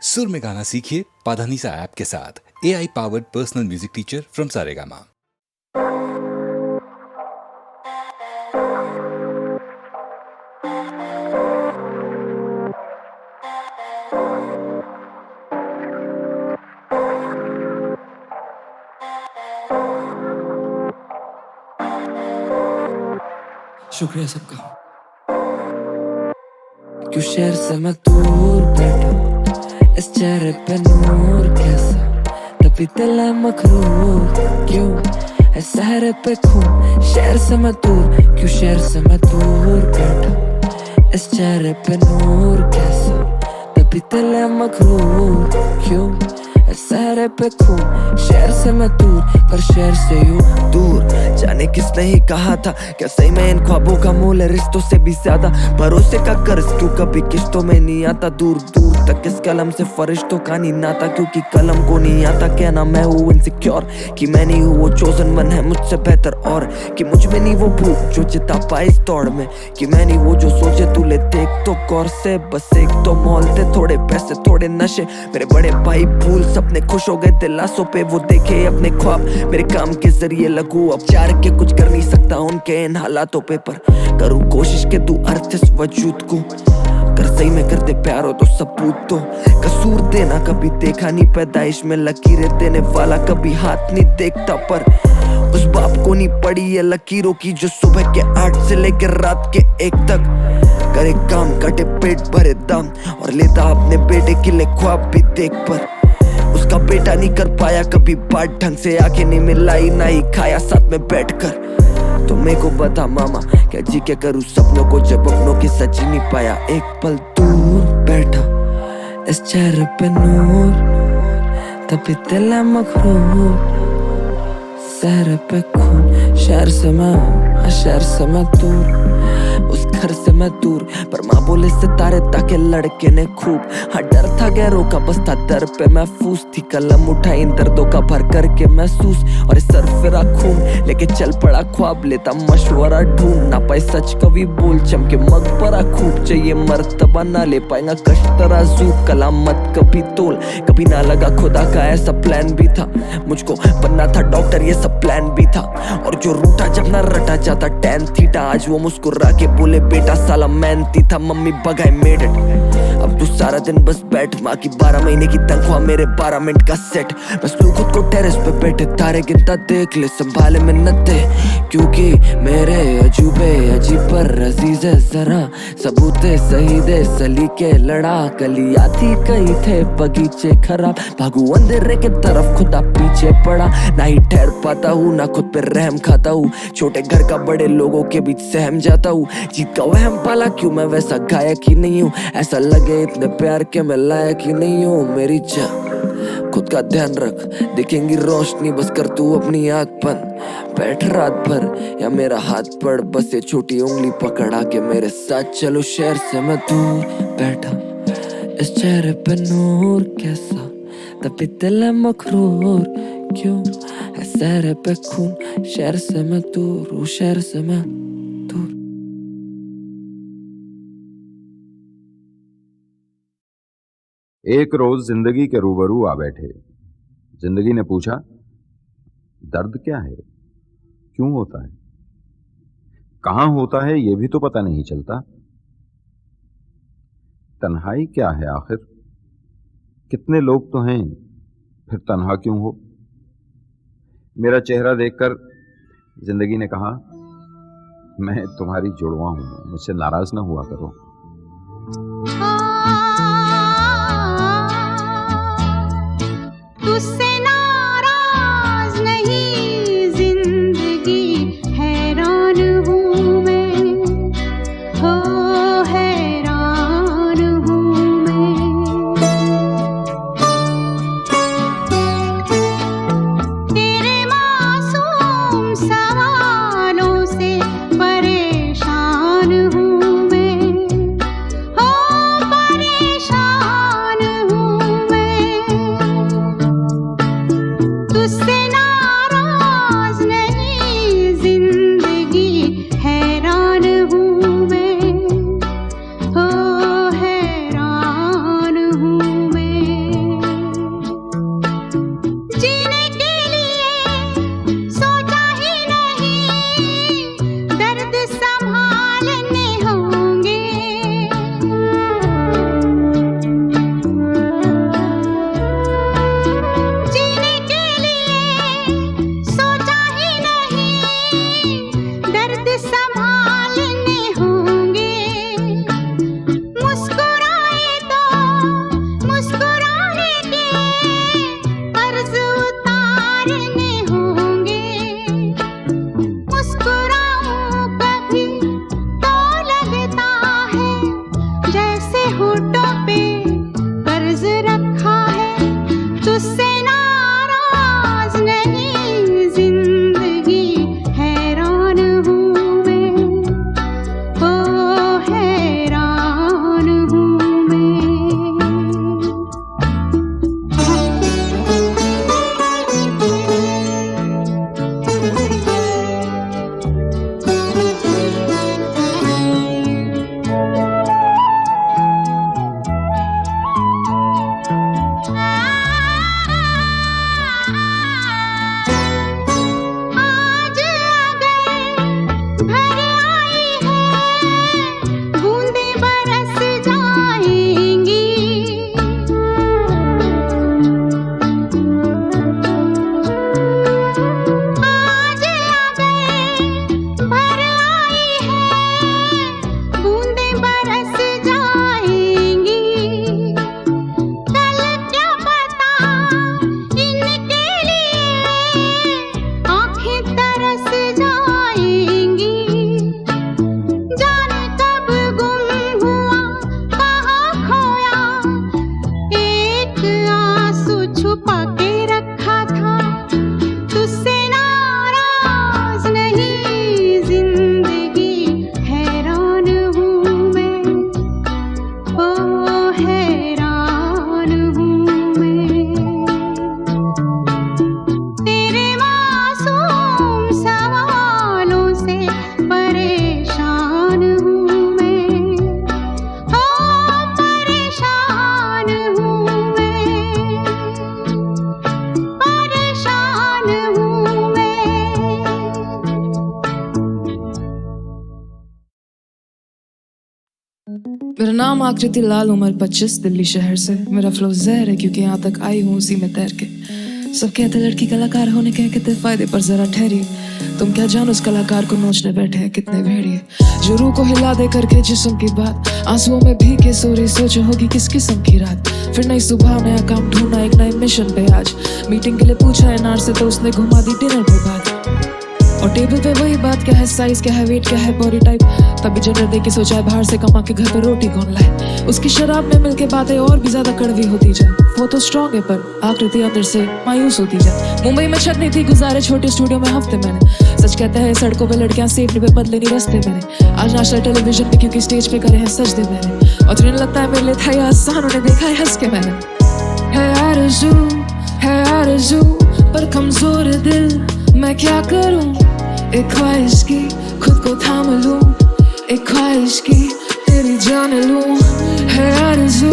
सुर में गाना सीखिए पाधानीसा ऐप के साथ। AI powered personal music teacher from Saregama. शुक्रिया सबका। क्यों शहर से मैं दूर बैठा, इस चेहरे पे नूर कैसा, तभी दिल है मखरूर। क्यों है सहरे पे खून, शहर से मैं दूर, क्यों शहर से मैं दूर बैठा, इस चेहरे पे नूर कैसा, तभी दिल है मखरूर। क्यों है सहरे पे खून, शहर से मैं दूर, पर शहर से यूं दूर। जाने किसने ही कहा था, क्या सही में इन ख्वाबों का मोल है रिश्तों से भी ज्यादा। भरोसे का कर्ज क्यों कभी किश्तों में नहीं आता, दूर दूर तक इस कलम से फरिश्तों का नहीं नाता। क्योंकि कलम को नहीं आता कहना मैं हूँ इनसिक्योर, कि मैं नहीं हूँ वो चोजन वन है मुझसे बेहतर, और कि मुझ में नहीं वो भूख जो चिता पाए इस दौड़ में, कि मैं नहीं वो जो सोचे तू ले देख तो गौर से। बस एक तो मॉल थे, थोड़े पैसे थोड़े नशे, मेरे बड़े भाई भूल सपने खुश हो गए दिलासों पे। वो देखे अपने ख्वाब मेरे काम के जरिए लगू, अब चार के कुछ कर नहीं सकता उनके इन हालातों पे। पर करूँ कोशिश के तू अर्थ इस वजूद को कर सही में कर दे प्यार हो तो सबूत दो। कसूर देना कभी देखा नहीं, पैदाइश में लकीरें देने वाला कभी हाथ नहीं देखता। पर उस बाप को नहीं पड़ी ये लकीरों की, जो सुबह के 8 से लेकर रात के 1 तक करे काम, कटे पेट भरे दम, और लेता अपने बेटे के लिए ख्वाब भी देख। पर उसका बेटा नहीं कर पाया कभी बात ढंग से, आंखें नहीं मिलाई ना ही खाया साथ में बैठकर। तो मेरे को बता मामा क्या जी क्या करूँ सपनों को, जब अपनों की सच ही नहीं पाया। एक पल दूर बैठा, इस चेहरे पे नूर, तभी दिल है मखरूर। शहर पे खून, शहर से मैं दूर, उस घर से मैं दूर। पर माँ बोले सितारे ताके लड़के ने खूब, हाँ डर था गैरों का बस था दर पे महफूज थी। कलम उठाई इन दर्दों का भर करके महसूस, और इस सर फिरा खून लेके चल पड़ा ख्वाब लेता मशवरा ढूंढ। ना पाए सच कभी बोल चमके मकबरा खूब, चाहिए मर्तबा ना ले पाएगा कश तराजू। कलाम मत कभी तोल, कभी ना लगा खुदा का ऐसा प्लान भी था, मुझको बनना था डॉक्टर ये सब प्लान भी था। और जो रूठा जब ना रटा जाता टैन थीटा, आज वो मुस्कुरा के बोले बेटा साला मेहनती था, मम्मी बगाए मेड इट। अब तू सारा दिन बस बैठ, माँ की 12 महीने की तनख्वाह मेरे 12 मिनट का सेट। बस तू खुद को टेरेस पे बैठे तारे गिनता देख ले, संभाले मिन्नते क्योंकि मेरे अजूबे अजीब पर अजीज है जरा। सबूते सही दे सलीके लड़ा, गलियां थी कई थे बगीचे खराब। भागू अंधेरे के तरफ खुदा पीछे पड़ा, ना ही ठहर पाता हूँ ना खुद पे रहम खाता हूँ। छोटे घर का बड़े लोगों के बीच सहम जाता हूँ, जीत का वहम पाला क्यों मैं वैसा गायक ही नहीं हूँ। ऐसा लगे इतने प्यार के मैं लायक ही नहीं हूँ। मेरी जा खुद का ध्यान रख, दिखेंगी रोशनी बस कर तू अपनी आँख बंद। बैठ रात भर या मेरा हाथ पड़, बस ये छोटी उंगली पकड़ा के मेरे साथ चलो। शहर से मैं दूर बैठा, इस चेहरे पे नूर कैसा, तभी दिल है मखरूर। क्यों है शहर पे खून, शहर से मैं दूर, शहर से मैं दूर। एक रोज जिंदगी के रूबरू आ बैठे। जिंदगी ने पूछा, दर्द क्या है, क्यों होता है, कहां होता है यह भी तो पता नहीं चलता। तन्हाई क्या है आखिर, कितने लोग तो हैं, फिर तन्हा क्यों हो। मेरा चेहरा देखकर जिंदगी ने कहा, मैं तुम्हारी जुड़वा हूं, मुझसे नाराज ना हुआ करो। तुझसे नाराज नहीं जिंदगी, हैरान हूँ मैं, हो हैरान हूँ मैं। तेरे मासूम सवालों से परेशान हूँ मैं, हो नाम आकृति लाल, उम्र 25, दिल्ली शहर से। मेरा फ्लो जहर है क्योंकि यहाँ तक आई हूँ उसी में तैर के। सब कहते लड़की कलाकार होने के कितने फायदे, पर जरा ठहरी, तुम क्या जानो उस कलाकार को नोचने बैठे हैं कितने भेड़िए। जो रूह को हिला दे करके जिस्म की बात, आंसुओं में भीग के सो रही, सोचो होगी किस किस्म की रात। फिर नई सुबह, नया काम ढूंढना, एक नए मिशन पे आज। मीटिंग के लिए पूछा एनआर से तो उसने घुमा दी डिनर पे बात। और टेबल पे वही बात, क्या है साइज, क्या है वेट, क्या है बॉडी टाइप। तभी जनर दे के सोचा है बाहर से कमा के घर पे रोटी कौन लाए। उसकी शराब में मिलके बातें और भी ज्यादा कड़वी होती जाए। वो तो स्ट्रॉन्ग है पर आकृति अंदर से मायूस होती जाए। मुंबई में छत नहीं थी, गुजारे छोटे स्टूडियो में हफ्ते मैंने। सच कहते हैं सड़कों पे लड़कियां सेफ नहीं, पे बदले नहीं रस्ते मैंने। आज नेशनल टेलीविजन पे क्योंकि स्टेज पे करे हैं सजदे मैंने। और तुझे लगता है मेरे लिए था ये आसान, उन्हें देखा है हंस के मैंने। है आरज़ू पर कमजोर दिल, मैं क्या करूं। एक ख्वाहिश की खुद को थाम लूं, एक ख्वाहिश की तेरी जान लूं। है आरज़ू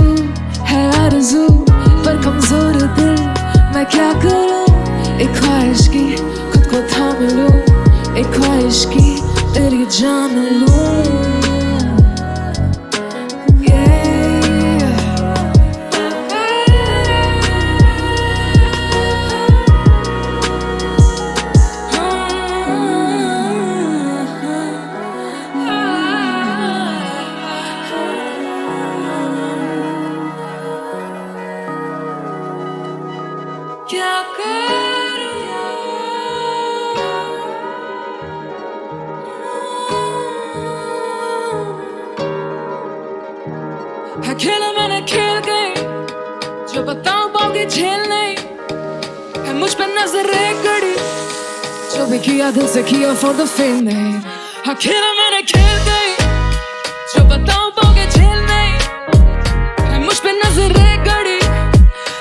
पर कमजोर दिल, मैं क्या करूं। एक ख्वाहिश की खुद को थाम लूं, एक ख्वाहिश की तेरी जान लूं। क्या है खेला मैंने खेल गई, जो बताऊं पाओगे झेल नहीं। है मुझ पे नजर एक घड़ी, जो भी किया दिल से किया फॉर द फेम नहीं। है खेला मैंने खेल गई, जो बताऊं पाओगे झेल नहीं। है मुझ पे नजर एक घड़ी,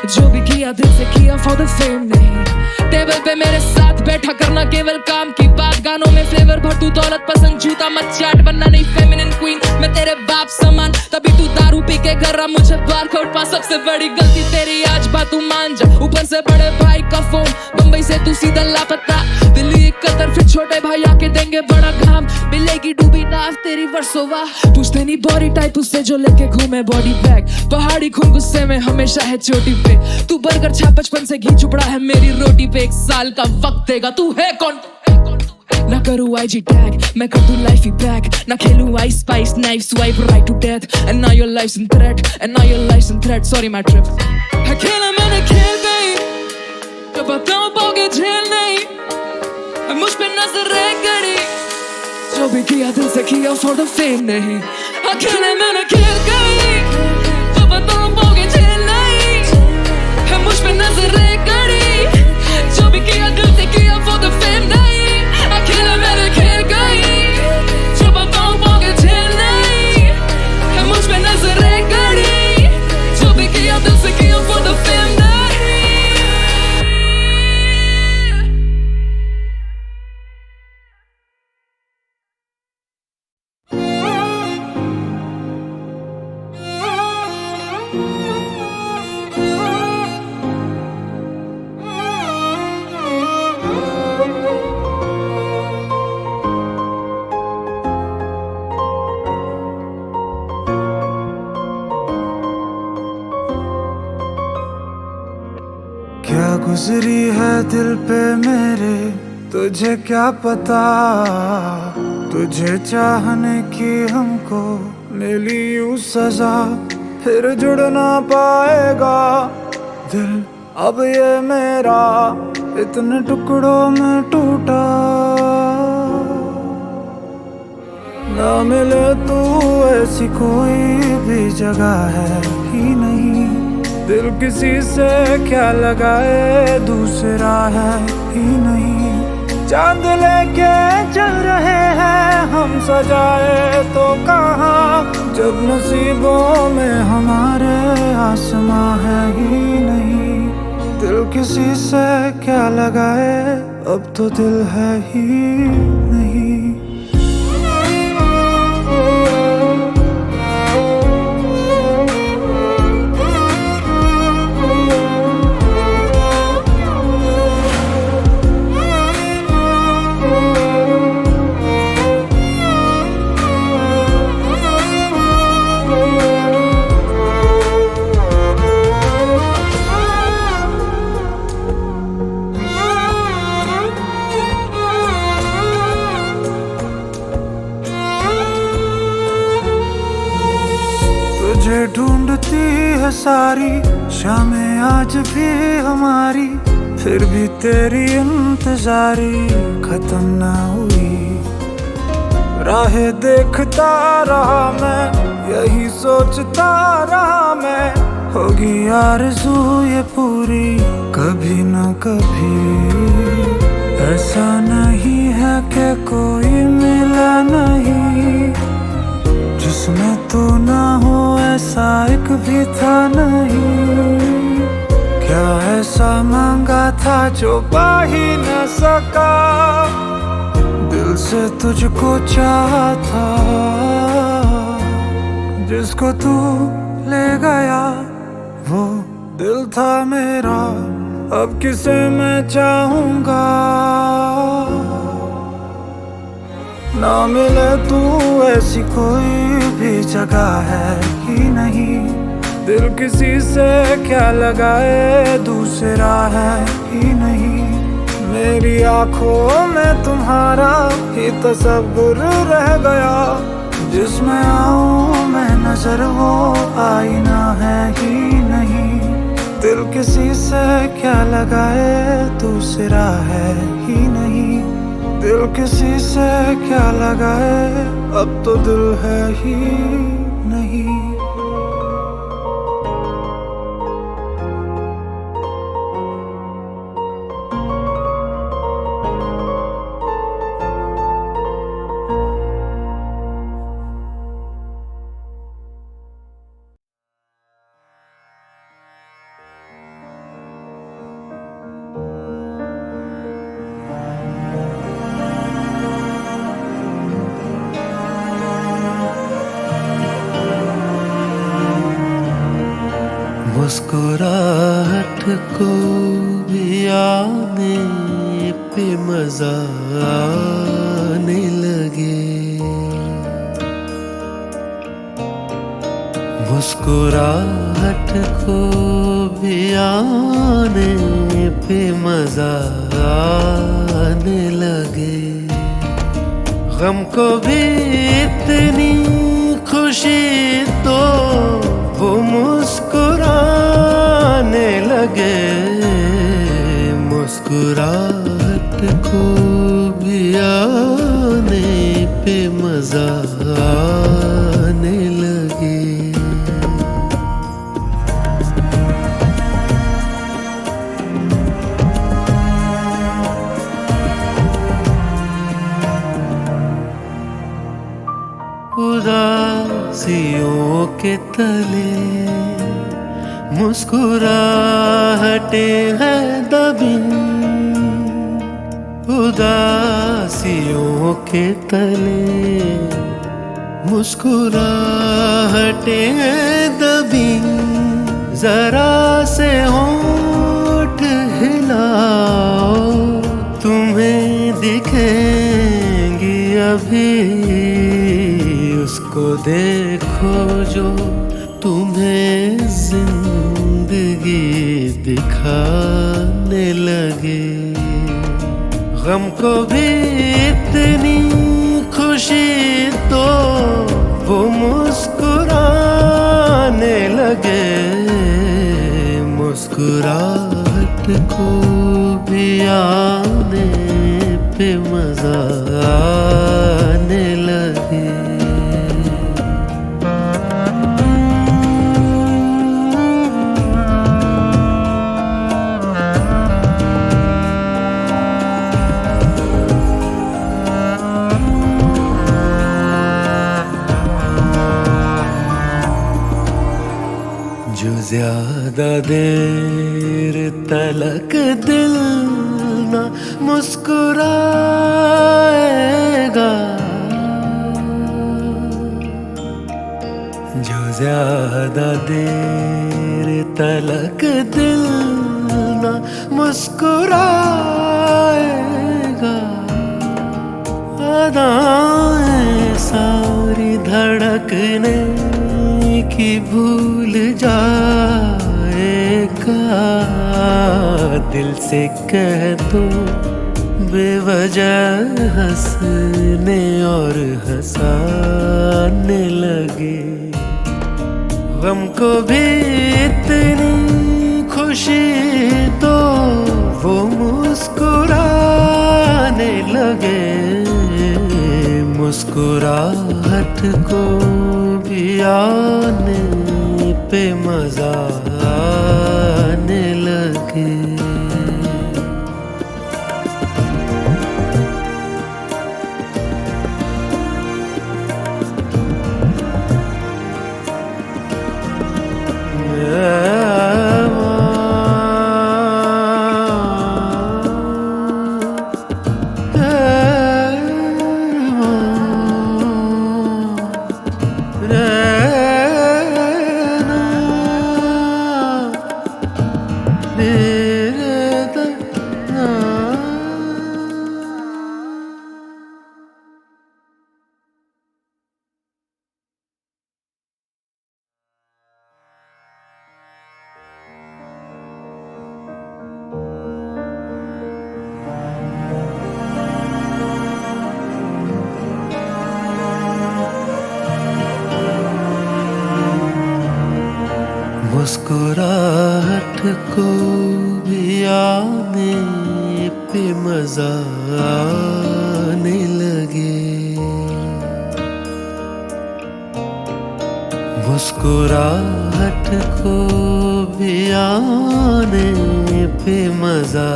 जो भी किया दिल से किया फॉर द फेम नहीं। टेबल पे मेरे साथ बैठा करना केवल काम की बात, गानों में फ्लेवर भर तू दौलत पसंद, जूता मत चाट, बनना नहीं फेमिनिन क्वीन, मैं तेरे बाप समान। तभी तू दारू पी के कर रहा मुझे बार खोट पा, सबसे बड़ी गलती तेरी आज बात तू मान जा। ऊपर से बड़े भाई का फोन, बम्बई से तू सीधा लापता, दिल्ली कतर फिर छोटे भाई आके देंगे बड़ा काम। मिलेगी डूबी नाव तेरी वर्सोवा, पूछते नहीं बॉडी टाइप उससे जो लेके घूमे बॉडी बैग। पहाड़ी खून गुस्से में हमेशा है चोटी पे, तू बर्गर छा 55 से घी चुपड़ा है मेरी रोटी पे। 1 साल का वक्त देगा, तू है कौन। ना करूँ IG टैग, मैं कर दूँ लाइफ ही बैक, ना खेलूँ I spice knife swipe right to death. And now your life's in threat, and now your life's in threat, sorry my trip. है खेला मैंने खेल गई, तो बताऊं पाओगे झेल नहीं। है मुझ पे नजर एक घड़ी, जो भी किया दिल से किया फॉर द फेम नहीं। है खेला मैंने खेल गई, तो बताऊं पाओगे झेल नहीं। है मुझ पे नजर एक घड़ी, जो भी किया दिल से किया फॉर द फेम नहीं। अकेला मैंने खेल गई, जो बताऊं पाओगे झेल नहीं। है मुझ पे नजर एक घड़ी, जो भी किया दिल से किया फॉर द फेम नहीं। क्या गुजरी है दिल पे मेरे, तुझे क्या पता। तुझे चाहने की हमको मिली यूं सजा, फिर जुड़ ना पाएगा दिल अब ये मेरा, इतने टुकड़ों में टूटा। ना मिले तू ऐसी कोई भी जगह है ही नहीं, दिल किसी से क्या लगाए दूसरा है ही नहीं। चांद लेके चल रहे हैं हम सजाए तो कहाँ, जब नसीबों में हमारे आसमां है ही नहीं। दिल किसी से क्या लगाए, अब तो दिल है ही नहीं। सारी शामें आज भी हमारी, फिर भी तेरी इंतजारी खत्म ना हुई। राहें देखता रहा मैं, यही सोचता रहा मैं, होगी आरज़ू ये पूरी कभी न कभी। ऐसा नहीं है कि कोई मिला नहीं, जिसमें तू ना हो ऐसा एक भी था नहीं। क्या ऐसा मांगा था जो पा ही न सका, दिल से तुझको चाहा था, जिसको तू ले गया वो दिल था मेरा, अब किसे मैं चाहूंगा। ना मिले तू ऐसी कोई भी जगह है ही नहीं, दिल किसी से क्या लगाए दूसरा है ही नहीं। मेरी आंखों में तुम्हारा ही तस्वुर रह गया, जिसमें आऊं मैं नजर वो आईना है ही नहीं। दिल किसी से क्या लगाए दूसरा है ही नहीं, दिल किसी से क्या लगाए अब तो दिल है ही नहीं। मुस्कुराहट को भी आने पे मजा आने लगे, मुस्कुराहट को भी आने पे मजा आने लगे। गम को भी इतनी खुशी तो वो मुस्कुराने लगे, मुस्कुराहट को भी आने पे मजा आने लगे। उदासियों के तले मुस्कुराहटे हैं दबी, उदासियों के तले मुस्कुराहटे हैं दबी। जरा से होंठ हिलाओ तुम्हें दिखेंगी अभी, उसको देखो जो तुम्हें जिंदगी दिखाने लगे। गम को भी इतनी खुशी तो वो मुस्कुराने लगे, मुस्कुराहट को भी आने पे मजा आने लगे। जो ज्यादा देर तलक दिल ना मुस्कुराएगा, जो ज्यादा देर तलक दिल ना मुस्कुराएगा, अदाएं सारी धड़कने की भूल जाएगा। दिल से कह दो बेवजह हंसने और हंसाने लगे। गम को भी इतनी खुशी तो वो मुस्कुराने लगे, मुस्कुराहट को भी आने पे मजा आने लगे। मुस्कुराहट को भी आने पे मजा आने लगे, मुस्कुराहट को भी आने पे मजा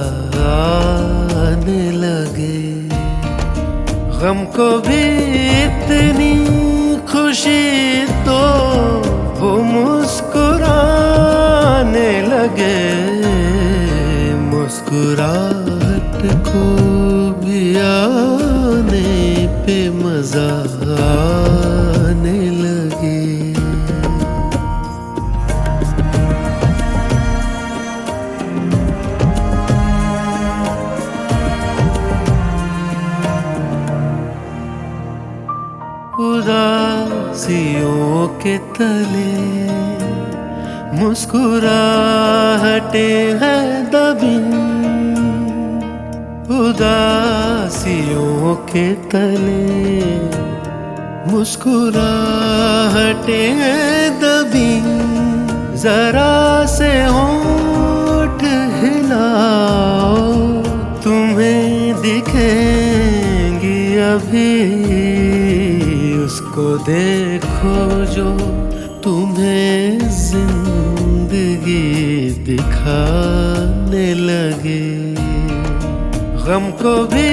आने लगे। गम को भी इतनी खुशी तो वो मुस्कुराने लगे, मुस्कुराहट को भी आने पे मजा आने लगे। उदासियों के तले मुस्कुराहटें हैं दबी, उदासियों के तले मुस्कुराहटें हैं दबी। जरा से होंठ हिलाओ, तुम्हें दिखेंगी अभी, उसको देखो जो तुम्हें जिंदगी दिखाने लगे। गम को भी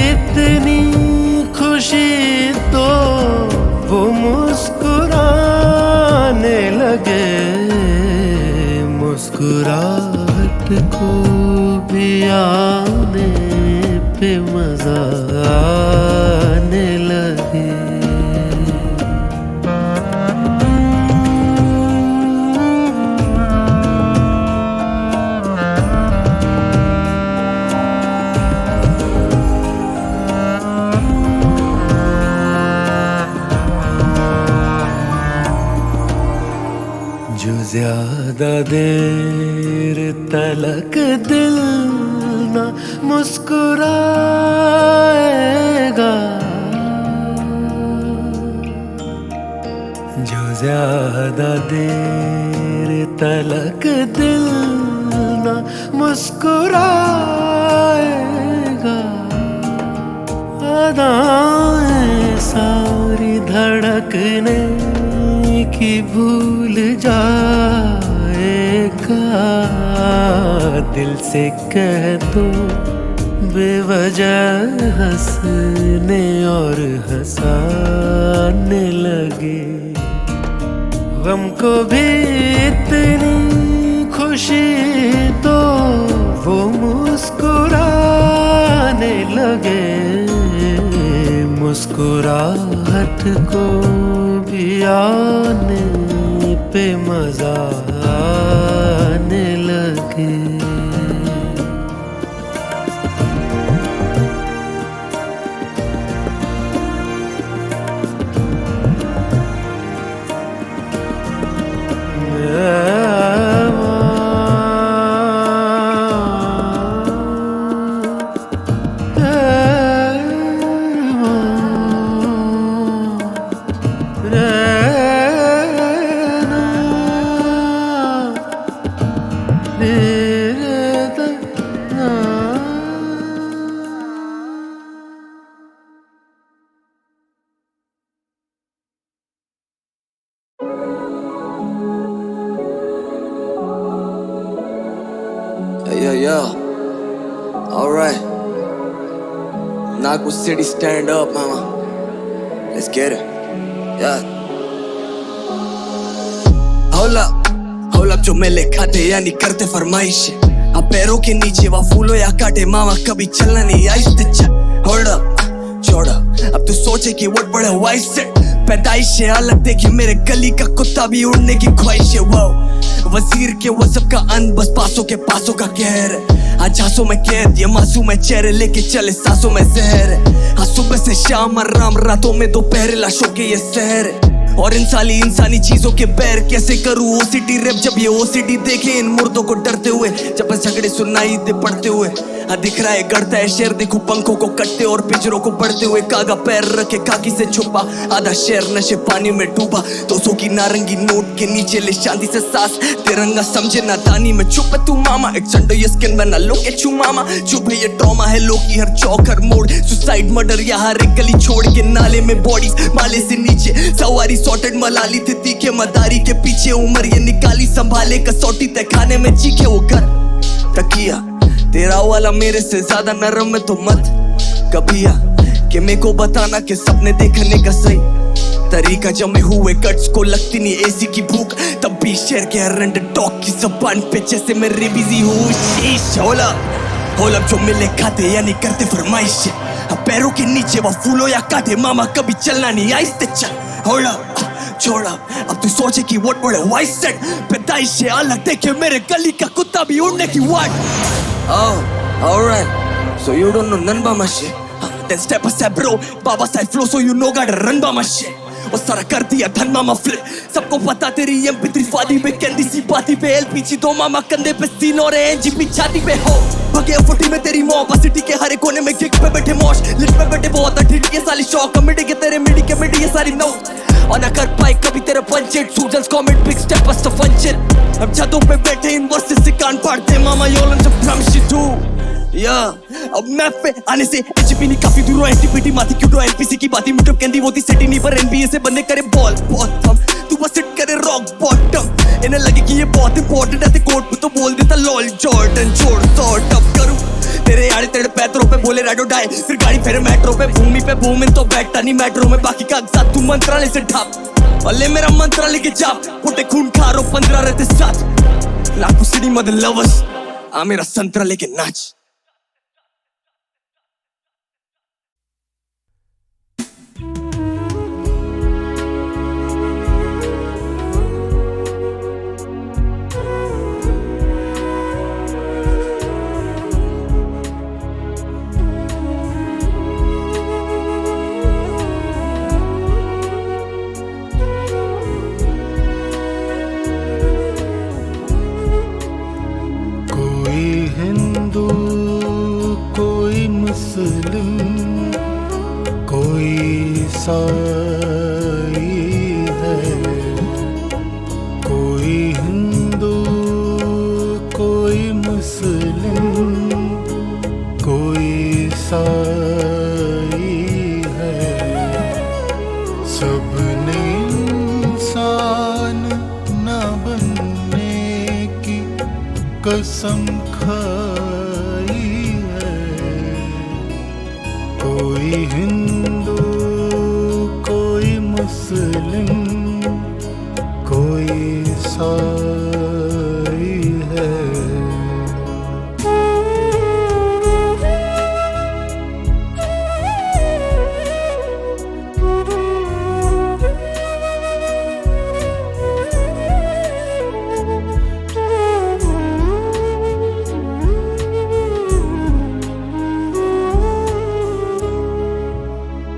इतनी खुशी तो वो मुस्कुराने लगे, मुस्कुराहट को भी आने पे मजा आने लगे। जो ज्यादा देर तलक दिल न मुस्कुराएगा, जो ज्यादा देर तलक दिल न मुस्कुराएगा, अदाएं सारी धड़कने की भूल जाएगा। दिल से कह दो बेवजह हंसने और हंसाने लगे। गम को भी इतनी खुशी तो वो मुस्कुराने लगे, मुस्कुराहट को भी आने पे मजा आने लगे। Yo, alright. Nagpur City, stand up, mama. Let's get it. Yeah. Hold up, जो मेले खाते यानी करते फरमाइश अब पैरों के नीचे वा फूलो या काटे मामा कभी चलना नहीं आहिस्ते चल Hold up, छोड़ा अब तू सोचे कि what बड़े वाइस से पैदाइश है अलग देखे मेरे गली का कुत्ता भी उड़ने की ख्वाहिश है वो वजीर के वज़ब का अन बस पासों के पासों का कहर है आज आंसू में कैद ये मासूम है चेहरे लेके चले सांसों में जहर है हाँ सुबह से शाम आराम रातों में दोपहर लाशों के ये शहर है और इंसानी चीजों के पैर कैसे करूं ओसीडी रैप जब ये ओसीडी देखे इन मुर्दों को डरते हुए जब झगड़े सुनाई दे पड़ते हुए हाँ दिख रहा है गड़ता है शेर देखो पंखों को कटते और पिंजरों को बढ़ते हुए कागा पैर रखे काकी से छुपा आधा शेर नशे पानी में डूबा 200 की नारंगी नोट के नीचे ले शांति से सांस तिरंगा समझे ना दानी में चुप है तू मामा एक संडो ये स्किन बना लो के छू मामा चुप है ये ट्रॉमा है लोग की हर चौक हर मोड़ सुसाइड मर्डर या हर एक गली छोड़ के नाले में बॉडीज माले से नीचे सवारी सॉर्टेड मलाली थी तीखे मदारी के पीछे उम्र ये निकाली संभाले कसौटी तय खाने में चीखे वो घर तकिया तेरा वाला मेरे से ज्यादा नरम है तो मत कभिया कि मेरे को बताना कि सपने देखने का सही तरीका जमे हुए कट्स को लगती नहीं एसी की भूख तब भी शेर के हरंड डॉग की जबान पे जैसे मैं बिजी हूँ शीश होला जो मिले खाते यानी करते फरमाइश अब पैरों के नीचे वो फूलो या काटे मामा कभी चलना नहीं आहिस्ते चल होला छोड़ा अब तू सोचे कि what बड़े वाइस सेट पैदाइश से अलग देखे मेरे गली का कुत्ता भी उड़ने की वाट Oh, alright. So you don't know none about my shit. Then step aside, bro. Baba side flow, so you know gotta run by my shit. वो सारा कर दिया धन मामा फ्लिप सबको पता तेरी MP3 फादी पे कैंडी सी बाती पे LPG दो मामा कंधे पे सीन और NGP छाती पे हो भगे फुटी में तेरी मॉब सिटी के हर कोने में गिग पे बैठे मौज लिस्ट पे बैठे बहुत ठिठ के साली शौक कमेडी के तेरे मिडी के मिडी ये सारी नो और ना कर पाए कभी तेरा पंचेट सूजल्स कमेंट बिग स्टेप बस द फंचेट अब छतों पे बैठे इन वर्सेस से कान फाड़ते मामा योलन जब ड्रम शिट हो या अब मैप पे आने से एचपी नहीं काफी दूर एंटीपीटी माथी क्यों एनपीसी की बाती मीटअप कहंदी होती सिटी नहीं पर एनबीए से बंदे करे बॉल बॉटम तू बस सिट करे रॉक बॉटम इन्हें लगे कि ये बहुत इंपॉर्टेंट है ते कोर्ट पे तो बोल देता लॉल जॉर्डन छोड़ सॉर्ट अप करूं तेरे आड़े तेरे पैरों पे बोले राडो डाई फिर गाड़ी फेरे मेट्रो पे भूमि पे भूमिन तो बैठता नहीं मेट्रो में बाकी कागजात तू मंत्रालय से ढाप अले मेरा मंत्रालय के जाप पोटे खून खारो 15 रहते साथ लाखों सिटी मदर लवर्स आ मेरा संतरा लेके नाच ईसाई है कोई हिंदू कोई मुस्लिम कोई ईसाई है सबने इंसान न बनने की कसम खाई है कोई हिंदू कोई मुस्लिम कोई ईसाई है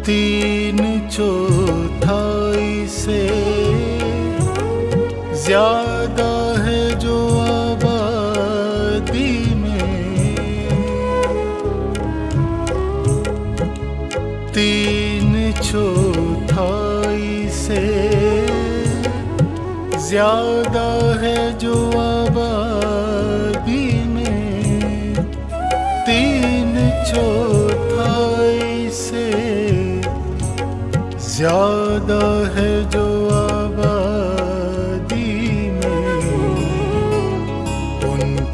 तीन चौथाई से ज्यादा है जो आबादी में तीन चौथाई से ज्यादा है जो आबादी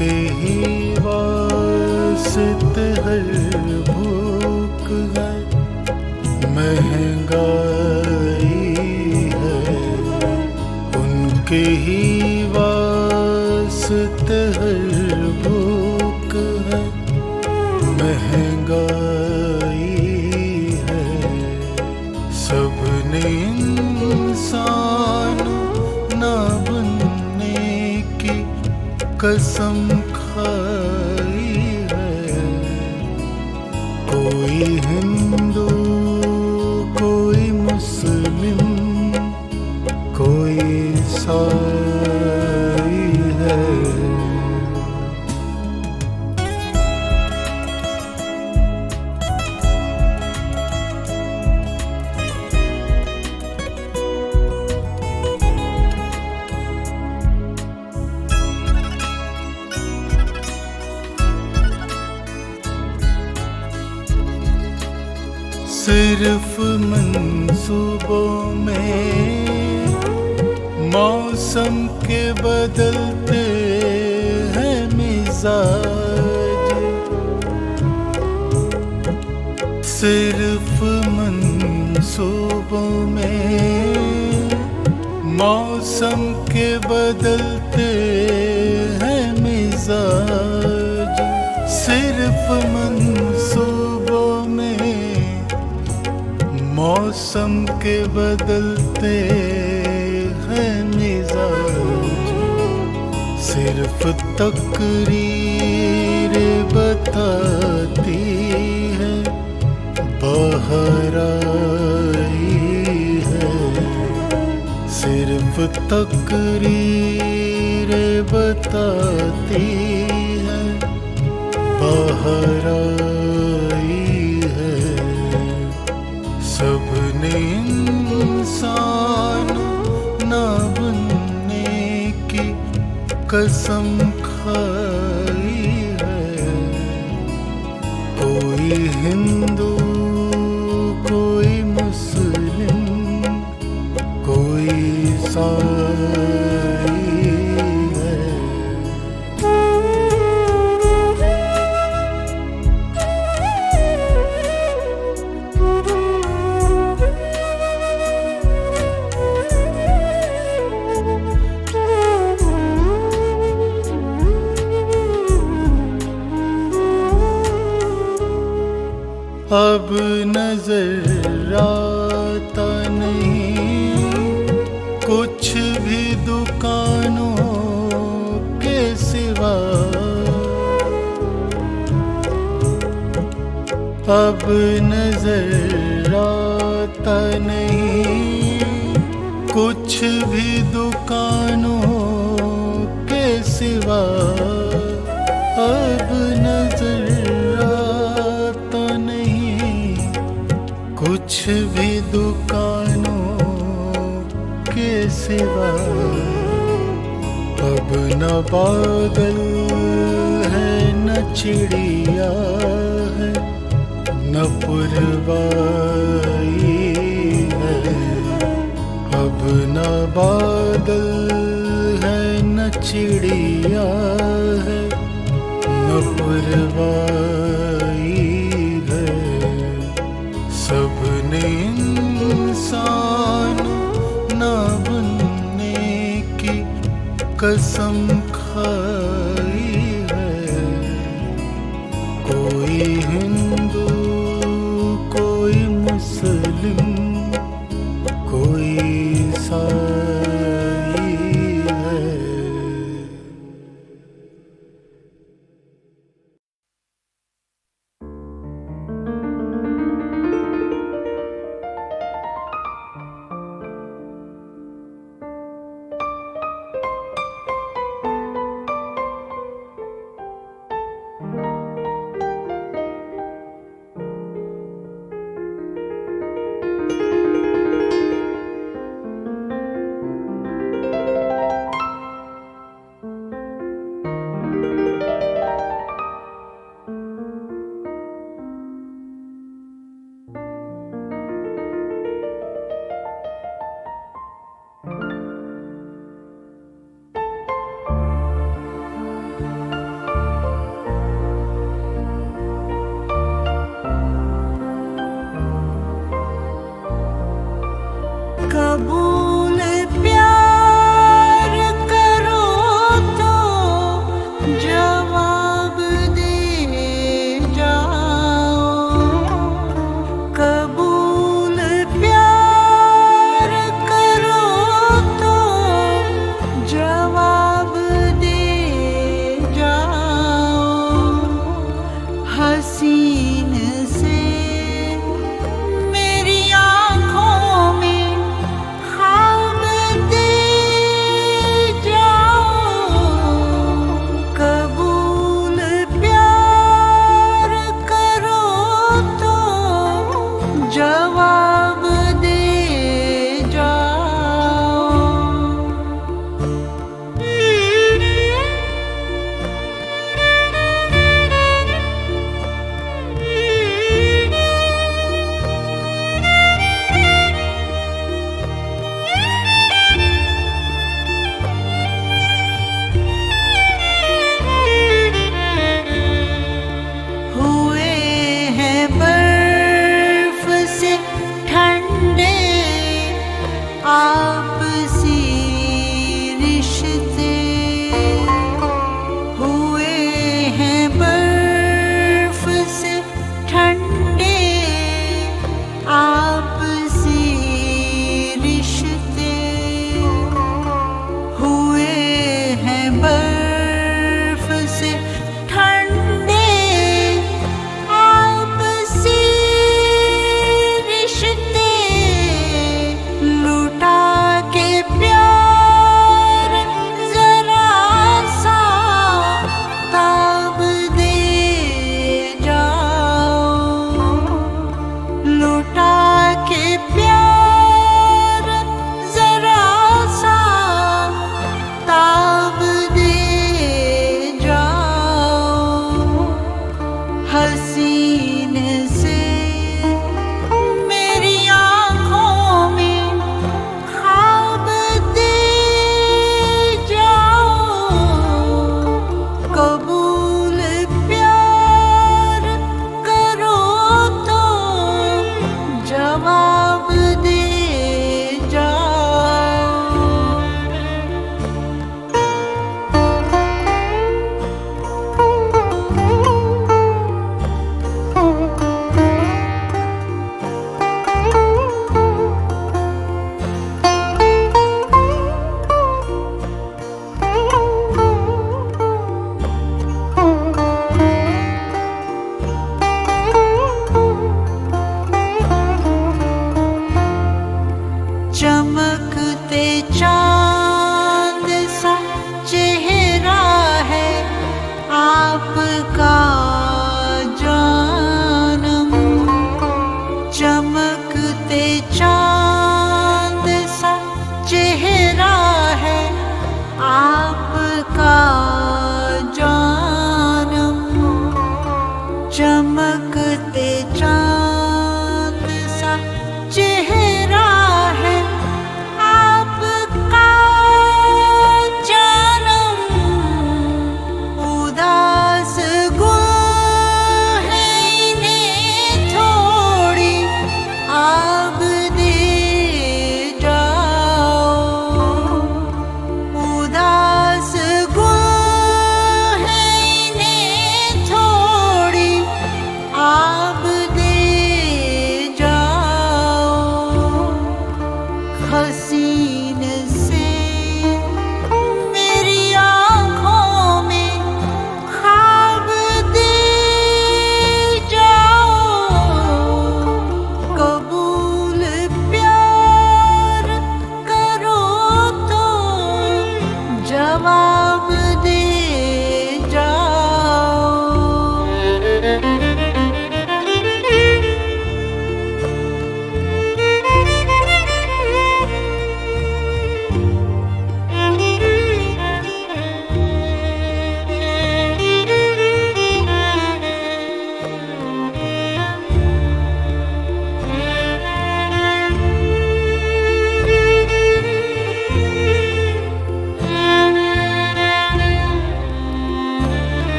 उनके ही वास्ते हर भूख है, महंगाई है। उनके ही वास्ते हर भूख है, महंगाई है। सबने इंसान ना बनने की कसम खाई है। कोई हिंदू, कोई मुस्लिम, कोई ईसाई है। सिर्फ मंसूबों में मौसम के बदलते हैं मिजाज। सिर्फ मंसूबों में मौसम के बदलते हैं मिजाज। सिर्फ मंसूबों में मौसम के बदलते हैं मिजाज। सिर्फ तकरीर बताती है बाहर आई है। सिर्फ तकरीर बताती है बाहर आई है। सबने इंसान ना बनने की कसम खाई है। कोई हिंदू, कोई मुस्लिम, कोई ईसाई है। अब नजर आता नहीं कुछ भी दुकानों के सिवा। अब नजर आता नहीं कुछ भी दुकानों के सिवा। अब नजर आता नहीं कुछ भी दुकानों के सिवा। अब न बादल है न चिड़िया है न पुरवाई है। अब न बादल है न चिड़िया है न पुरवाई है। सबने इंसान ना बनने की कसम खाई है। कोई हिंदू, कोई मुस्लिम, कोई ईसाई है।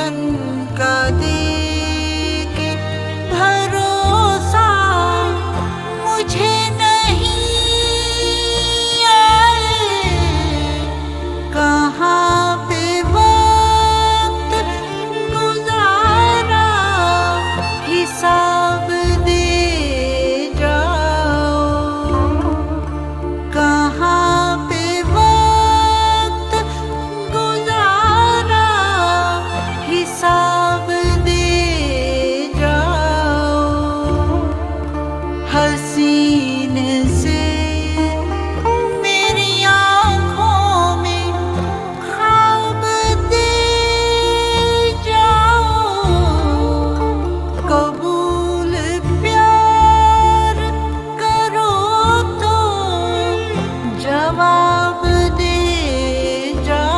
मन का दे के भरोसा मुझे नहीं आए, कहाँ पे वक्त गुजारा हिसाब दे जाओ, कहाँ पे वक्त गुजारा हिसाब दे जाओ। हसीन से मेरी आँखों में ख्वाब दे जाओ, कबूल प्यार करो तो जवाब दे जाओ।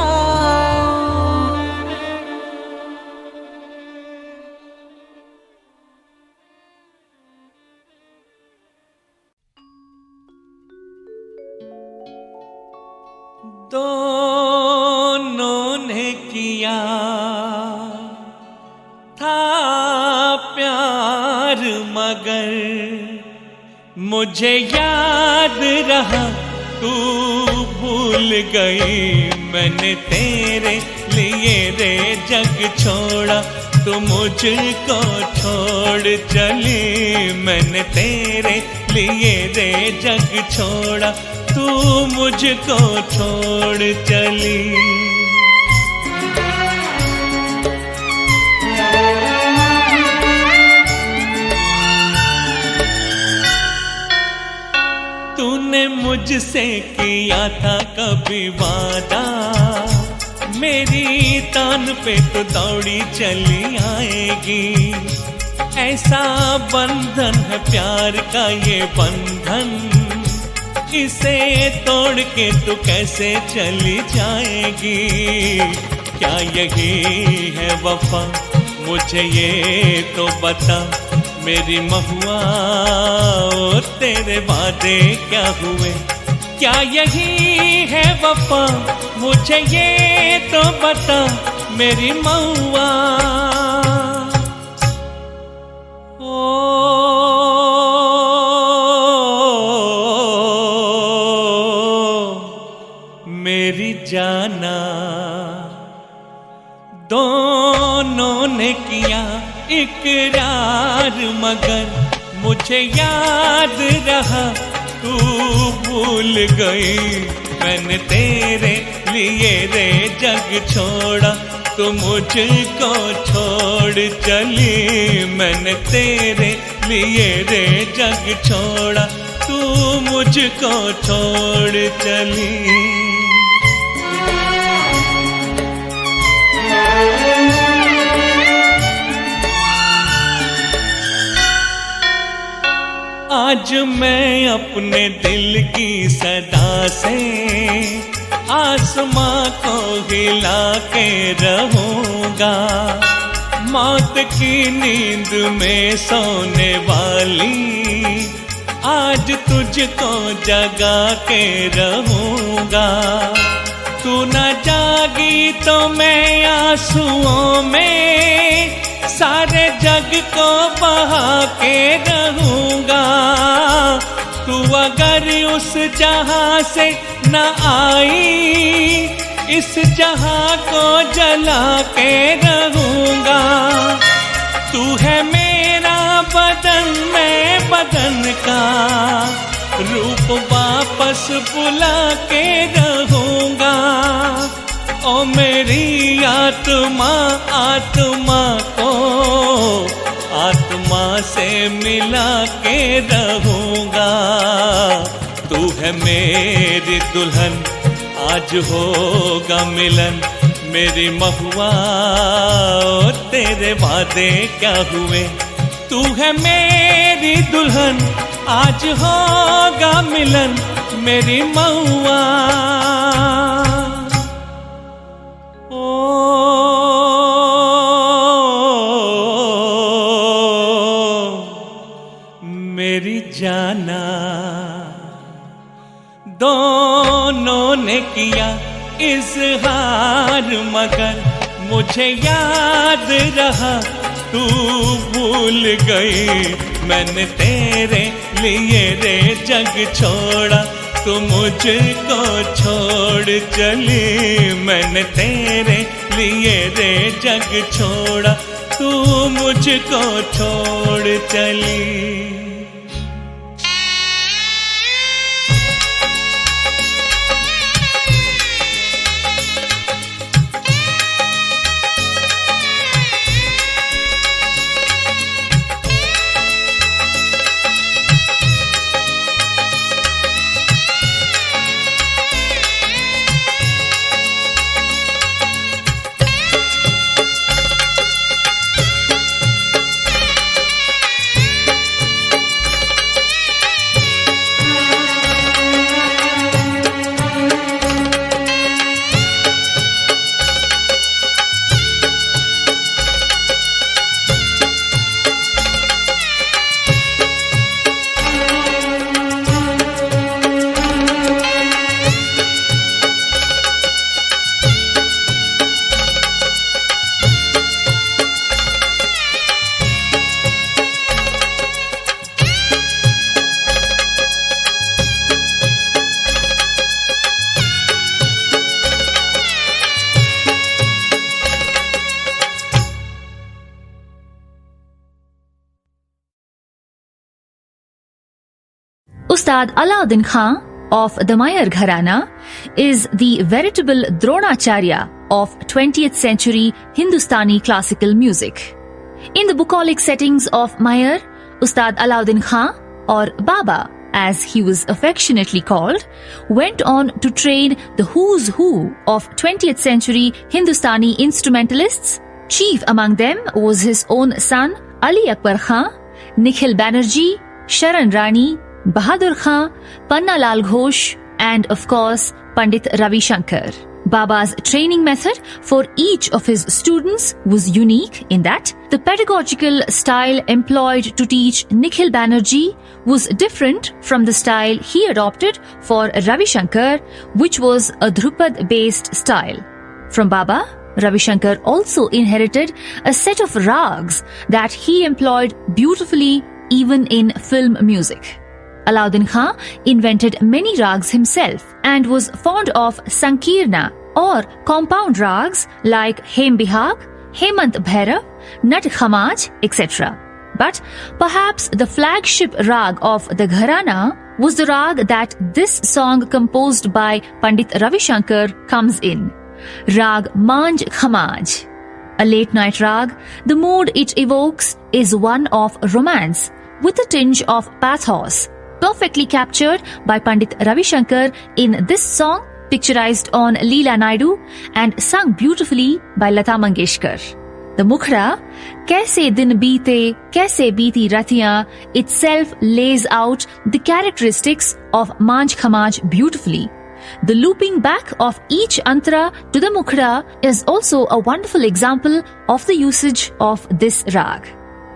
दोनों ने किया था प्यार, मगर मुझे याद रहा तू भूल गई। मैंने तेरे लिए रे जग छोड़ा, तू मुझको छोड़ चली। मैंने तेरे लिए रे जग छोड़ा, तू मुझको छोड़ चली। तूने मुझसे किया था कभी वादा, मेरी तान पे तो दौड़ी चली आएगी। ऐसा बंधन है प्यार का ये बंधन, इसे तोड़ के तू कैसे चली जाएगी। क्या यही है वफा, मुझे ये तो बता मेरी महुआ, ओ तेरे वादे क्या हुए। क्या यही है वफा, मुझे ये तो बता मेरी महुआ। मेरी जाना, दोनों ने किया इकरार, मगर मुझे याद रहा तू भूल गई। मैंने तेरे लिए रे जग छोड़ा, तू मुझको छोड़ चली। मैंने तेरे लिए रे जग छोड़ा, तू मुझको छोड़ चली। आज मैं अपने दिल की सदा से आसमां को हिला के रहूंगा। मौत की नींद में सोने वाली आज तुझको जगा के रहूंगा। तू न जागी तो मैं आंसुओं में सारे जग को बहा के रहूंगा। तू अगर उस जहां से न आई, इस जहां को जला के रहूंगा। तू है मेरा बदन, मैं बदन का रूप वापस बुला के रहूंगा। ओ मेरी आत्मा, आत्मा को आत्मा से मिला के रहूंगा। तू है मेरी दुल्हन, आज होगा मिलन। मेरी महुआ, तेरे वादे क्या हुए। तू है मेरी दुल्हन, आज होगा मिलन। मेरी महुआ, मेरी जाना। दोनों ने किया इजहार, मगर मुझे याद रहा तू भूल गई, मैंने तेरे लिए रे जग छोड़ा, तू मुझको छोड़ चली। मैंने तेरे लिए रे जग छोड़ा, तू मुझको छोड़ चली। Ustad Alauddin Khan of the Mayar Gharana is the veritable Dronacharya of 20th century Hindustani classical music. In the bucolic settings of Mayar, Ustad Alauddin Khan, or Baba as he was affectionately called, went on to train the who's who of 20th century Hindustani instrumentalists. Chief among them was his own son Ali Akbar Khan, Nikhil Banerjee, Sharan Rani, Bahadur Khan, Panna Lal Ghosh, and of course Pandit Ravi Shankar. Baba's training method for each of his students was unique in that the pedagogical style employed to teach Nikhil Banerjee was different from the style he adopted for Ravi Shankar, which was a Dhrupad-based style. From Baba, Ravi Shankar also inherited a set of rags that he employed beautifully even in film music. Alauddin Khan invented many rags himself and was fond of Sankirna or compound rags like Hem Bihag, Hemant Bhairav, Nat Khamaj, etc. But perhaps the flagship rag of the Gharana was the rag that this song composed by Pandit Ravi Shankar comes in. Rag Manj Khamaj. A late night rag, the mood it evokes is one of romance with a tinge of pathos, perfectly captured by Pandit Ravi Shankar in this song picturized on Leela Naidu and sung beautifully by Lata Mangeshkar. The Mukhra, Kaise Din Beete, Kaise Beeti Ratiyan, itself lays out the characteristics of Manj Khamaj beautifully. The looping back of each antara to the Mukhra is also a wonderful example of the usage of this rag.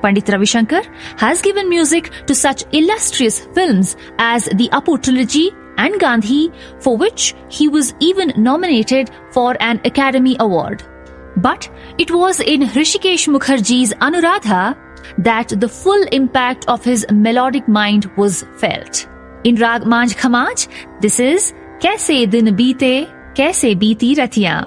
Pandit Ravi Shankar has given music to such illustrious films as the Apu trilogy and Gandhi, for which he was even nominated for an Academy Award. But it was in Hrishikesh Mukherjee's Anuradha that the full impact of his melodic mind was felt. In Rag Manj Khamaj, this is Kaise Din Beete, Kaise Beeti Ratiyan.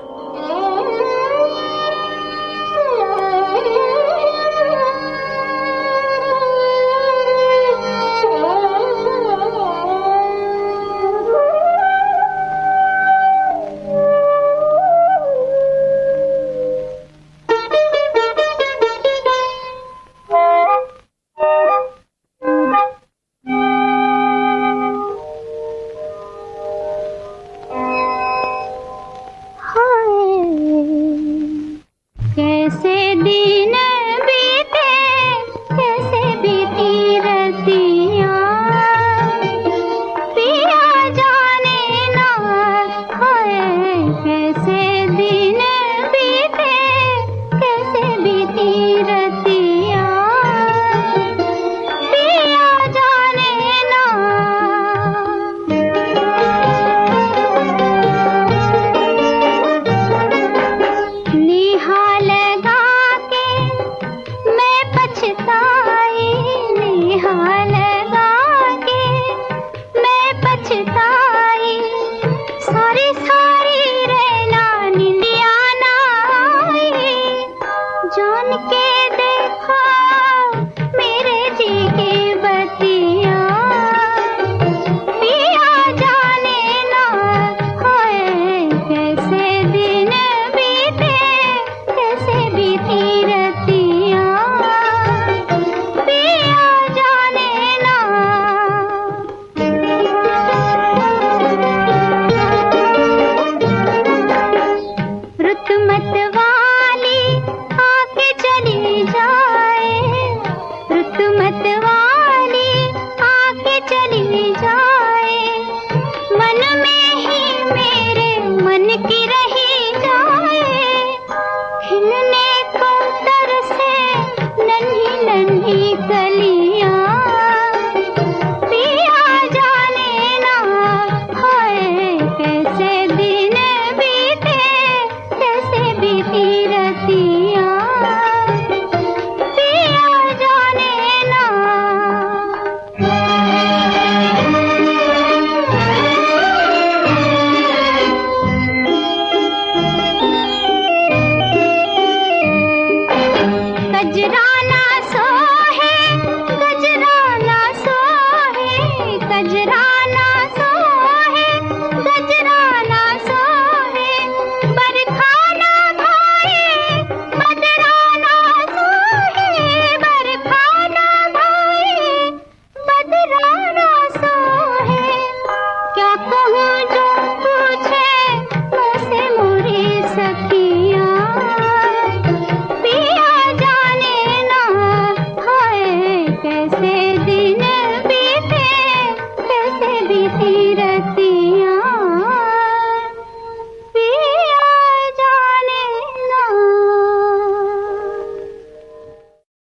हाय के देखो